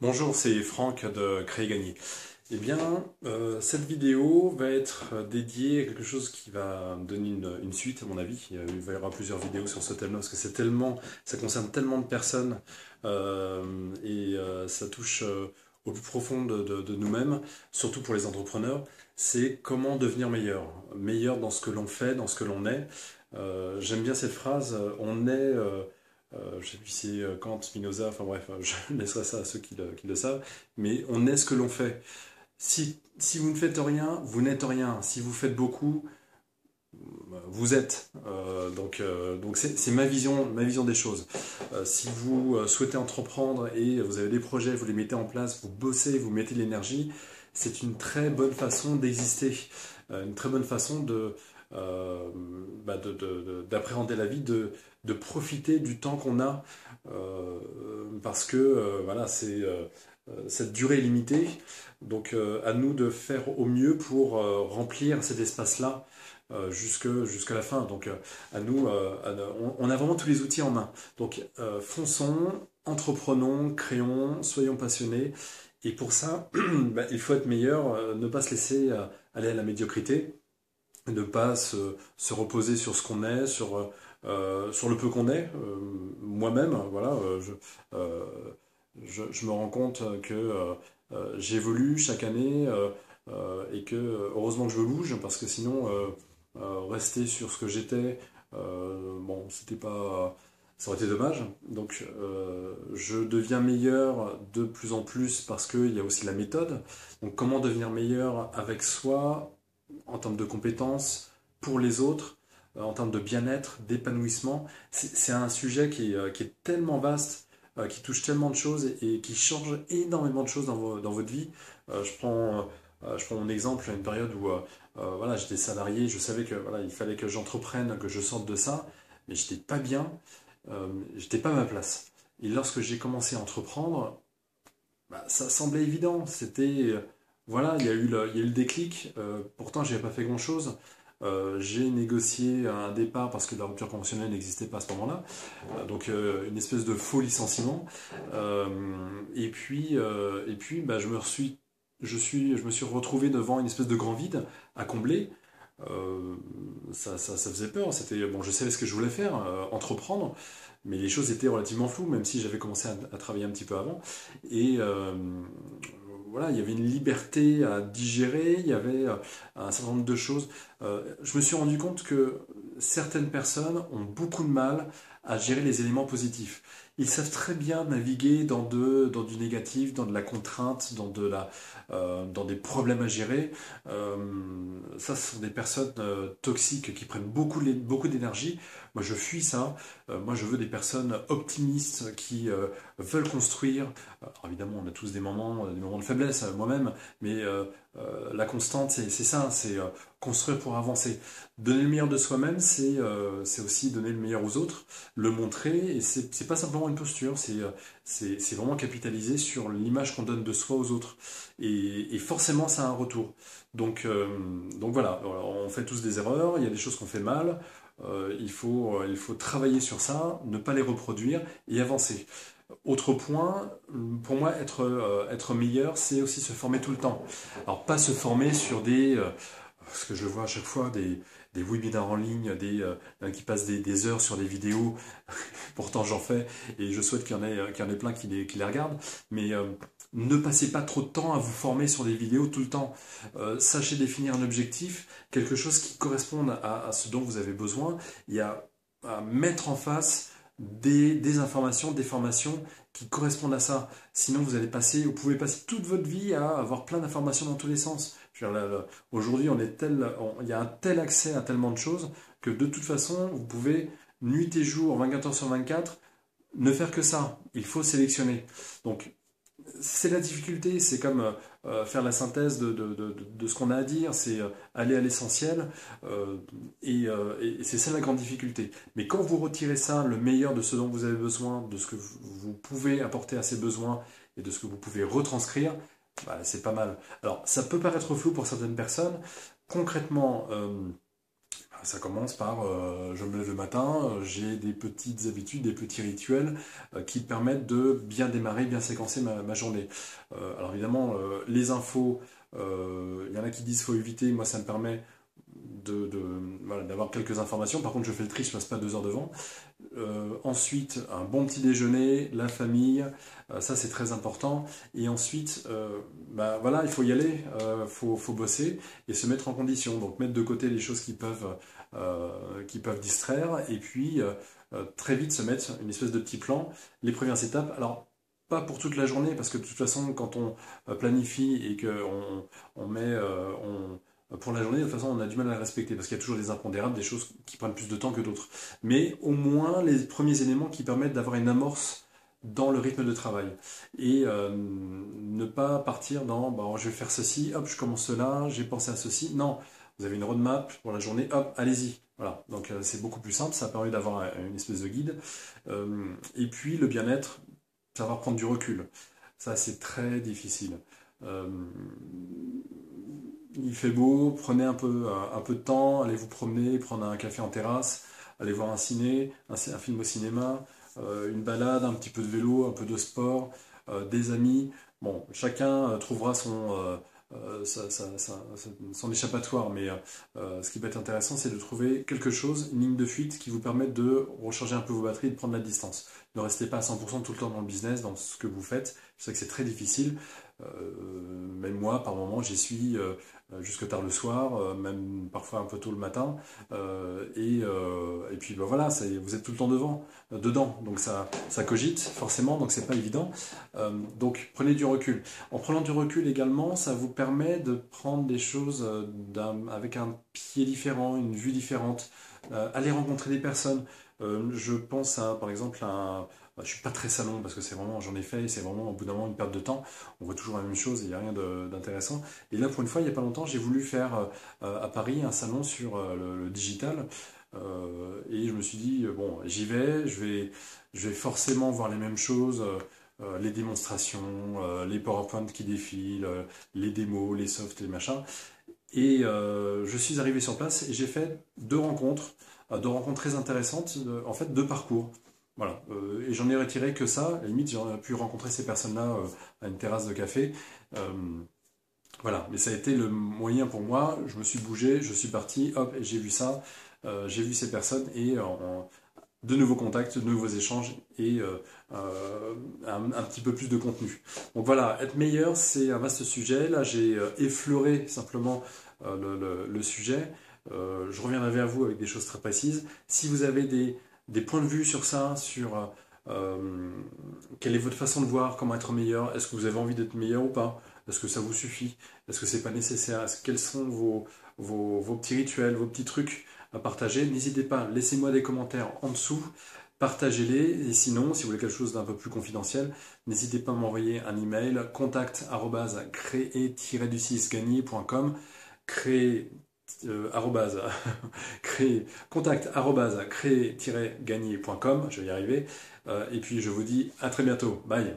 Bonjour, c'est Franck de Créer Gagner. Eh bien, cette vidéo va être dédiée à quelque chose qui va donner une suite, à mon avis. Il va y avoir plusieurs vidéos sur ce thème-là, parce que c'est tellement, ça concerne tellement de personnes ça touche au plus profond de nous-mêmes, surtout pour les entrepreneurs. C'est comment devenir meilleur, meilleur dans ce que l'on fait, dans ce que l'on est. J'aime bien cette phrase, on est je sais plus si c'est Kant, Spinoza, enfin bref, je laisserai ça à ceux qui le savent, mais on est ce que l'on fait. Si vous ne faites rien, vous n'êtes rien. Si vous faites beaucoup, vous êtes. Donc c'est ma vision des choses. Si vous souhaitez entreprendre et vous avez des projets, vous les mettez en place, vous bossez, vous mettez de l'énergie, c'est une très bonne façon d'exister, une très bonne façon d'appréhender la vie, de profiter du temps qu'on a, parce que voilà, cette durée est limitée, donc à nous de faire au mieux pour remplir cet espace-là jusqu'à la fin. Donc à nous, on a vraiment tous les outils en main. Donc fonçons, entreprenons, créons, soyons passionnés. Et pour ça, il faut être meilleur, ne pas se laisser aller à la médiocrité, ne pas se reposer sur ce qu'on est, sur le peu qu'on est. Moi-même, voilà, euh, je me rends compte que j'évolue chaque année et que heureusement que je bouge parce que sinon rester sur ce que j'étais, bon, c'était pas, ça aurait été dommage. Donc je deviens meilleur de plus en plus parce qu'il y a aussi la méthode. Donc comment devenir meilleur avec soi en termes de compétences pour les autres, en termes de bien-être, d'épanouissement. C'est un sujet qui est tellement vaste, qui touche tellement de choses et qui change énormément de choses dans votre vie. Je prends mon exemple à une période où voilà, j'étais salarié, je savais que voilà, il fallait que j'entreprenne, que je sorte de ça, mais j'étais pas bien, j'étais pas à ma place. Et lorsque j'ai commencé à entreprendre, bah, ça semblait évident. Voilà, il y a eu le déclic. Pourtant, j'ai pas fait grand-chose. J'ai négocié un départ parce que la rupture conventionnelle n'existait pas à ce moment-là. Une espèce de faux licenciement. Bah, je me suis retrouvé devant une espèce de grand vide à combler. Ça faisait peur. C'était bon, je savais ce que je voulais faire, entreprendre, mais les choses étaient relativement floues, même si j'avais commencé à travailler un petit peu avant. Et voilà, il y avait une liberté à digérer, il y avait un certain nombre de choses. Je me suis rendu compte que certaines personnes ont beaucoup de mal à gérer les éléments positifs. Ils savent très bien naviguer dans du négatif, dans de la contrainte, dans des problèmes à gérer. Euh, Ça, ce sont des personnes toxiques qui prennent beaucoup d'énergie. Moi, je fuis ça. Moi, je veux des personnes optimistes qui veulent construire. Alors, évidemment, on a tous des moments de faiblesse, moi-même, mais la constante, c'est ça, c'est construire pour avancer. Donner le meilleur de soi-même, c'est aussi donner le meilleur aux autres, le montrer, et c'est pas simplement une posture, c'est vraiment capitaliser sur l'image qu'on donne de soi aux autres. Et forcément, ça a un retour. Donc voilà, on fait tous des erreurs, il y a des choses qu'on fait mal, il faut travailler sur ça, ne pas les reproduire et avancer. Autre point, pour moi, être meilleur, c'est aussi se former tout le temps. Alors, pas se former sur parce que je vois à chaque fois, des webinaires en ligne, qui passent des heures sur des vidéos, pourtant j'en fais, et je souhaite qu'il y en ait plein qui les regardent, mais ne passez pas trop de temps à vous former sur des vidéos tout le temps. Sachez définir un objectif, quelque chose qui corresponde à ce dont vous avez besoin, et à mettre en face des informations, des formations qui correspondent à ça. Sinon, vous pouvez passer toute votre vie à avoir plein d'informations dans tous les sens. Je veux dire, aujourd'hui, il y a un tel accès à tellement de choses que de toute façon, vous pouvez nuit et jour, 24 heures sur 24, ne faire que ça. Il faut sélectionner. Donc, c'est la difficulté, c'est comme faire la synthèse de ce qu'on a à dire, c'est aller à l'essentiel, et c'est ça la grande difficulté. Mais quand vous retirez ça, le meilleur de ce dont vous avez besoin, de ce que vous pouvez apporter à ces besoins et de ce que vous pouvez retranscrire, bah, c'est pas mal. Alors, ça peut paraître flou pour certaines personnes. Concrètement, ça commence par je me lève le matin, j'ai des petites habitudes, des petits rituels qui permettent de bien démarrer, bien séquencer ma journée. Alors évidemment, les infos, il y en a qui disent qu'il faut éviter, moi ça me permet voilà, d'avoir quelques informations. Par contre, je fais le tri, je passe pas 2 heures devant. Ensuite, un bon petit déjeuner, la famille, ça c'est très important. Et ensuite, voilà, il faut y aller, faut bosser et se mettre en condition. Donc mettre de côté les choses qui peuvent distraire et puis très vite se mettre une espèce de petit plan. Les premières étapes, alors pas pour toute la journée, parce que de toute façon, quand on planifie et qu'on met, pour la journée, de toute façon, on a du mal à la respecter parce qu'il y a toujours des impondérables, des choses qui prennent plus de temps que d'autres. Mais au moins les premiers éléments qui permettent d'avoir une amorce dans le rythme de travail et ne pas partir dans bon, je vais faire ceci, hop, je commence cela, j'ai pensé à ceci. Non, vous avez une roadmap pour la journée, hop, allez-y. Voilà, donc c'est beaucoup plus simple, ça permet d'avoir une espèce de guide. Et puis le bien-être, savoir prendre du recul. Ça, c'est très difficile. Euh, il fait beau, prenez un peu de temps, allez vous promener, prendre un café en terrasse, allez voir un ciné, un film au cinéma, une balade, un petit peu de vélo, un peu de sport, des amis. Bon, chacun trouvera son échappatoire, mais ce qui peut être intéressant, c'est de trouver quelque chose, une ligne de fuite qui vous permette de recharger un peu vos batteries et de prendre la distance. Ne restez pas à 100% tout le temps dans le business, dans ce que vous faites. Je sais que c'est très difficile. Même moi, par moment, j'y suis jusque tard le soir, même parfois un peu tôt le matin. Et puis voilà, vous êtes tout le temps dedans. Donc ça cogite forcément, donc c'est pas évident. Donc prenez du recul. En prenant du recul également, ça vous permet de prendre des choses avec un pied différent, une vue différente. Aller rencontrer des personnes. Je pense par exemple je suis pas très salon parce que j'en ai fait et c'est vraiment au bout d'un moment une perte de temps. On voit toujours la même chose et il n'y a rien d'intéressant. Et là, pour une fois, il n'y a pas longtemps, j'ai voulu faire à Paris un salon sur le digital. Et je me suis dit, bon, j'y vais, je vais forcément voir les mêmes choses, les démonstrations, les PowerPoint qui défilent, les démos, les softs, les machins. Et je suis arrivé sur place et j'ai fait 2 rencontres très intéressantes, en fait 2 parcours. Voilà. Et j'en ai retiré que ça. À la limite, j'aurais pu rencontrer ces personnes-là à une terrasse de café. Euh, voilà. Mais ça a été le moyen pour moi. Je me suis bougé, je suis parti, hop, et j'ai vu ça. J'ai vu ces personnes et de nouveaux contacts, de nouveaux échanges et un petit peu plus de contenu. Donc voilà, être meilleur, c'est un vaste sujet. Là, j'ai effleuré simplement le sujet. Je reviendrai vers vous avec des choses très précises. Si vous avez des points de vue sur ça, sur quelle est votre façon de voir, comment être meilleur, est-ce que vous avez envie d'être meilleur ou pas, est-ce que ça vous suffit, est-ce que c'est pas nécessaire, quels sont vos petits rituels, vos petits trucs à partager, n'hésitez pas, laissez-moi des commentaires en dessous, partagez-les, et sinon, si vous voulez quelque chose d'un peu plus confidentiel, n'hésitez pas à m'envoyer un email, contact@créer-du6gagner.com, créer arrobase, contact@créer-gagner.com, je vais y arriver, et puis je vous dis à très bientôt, bye.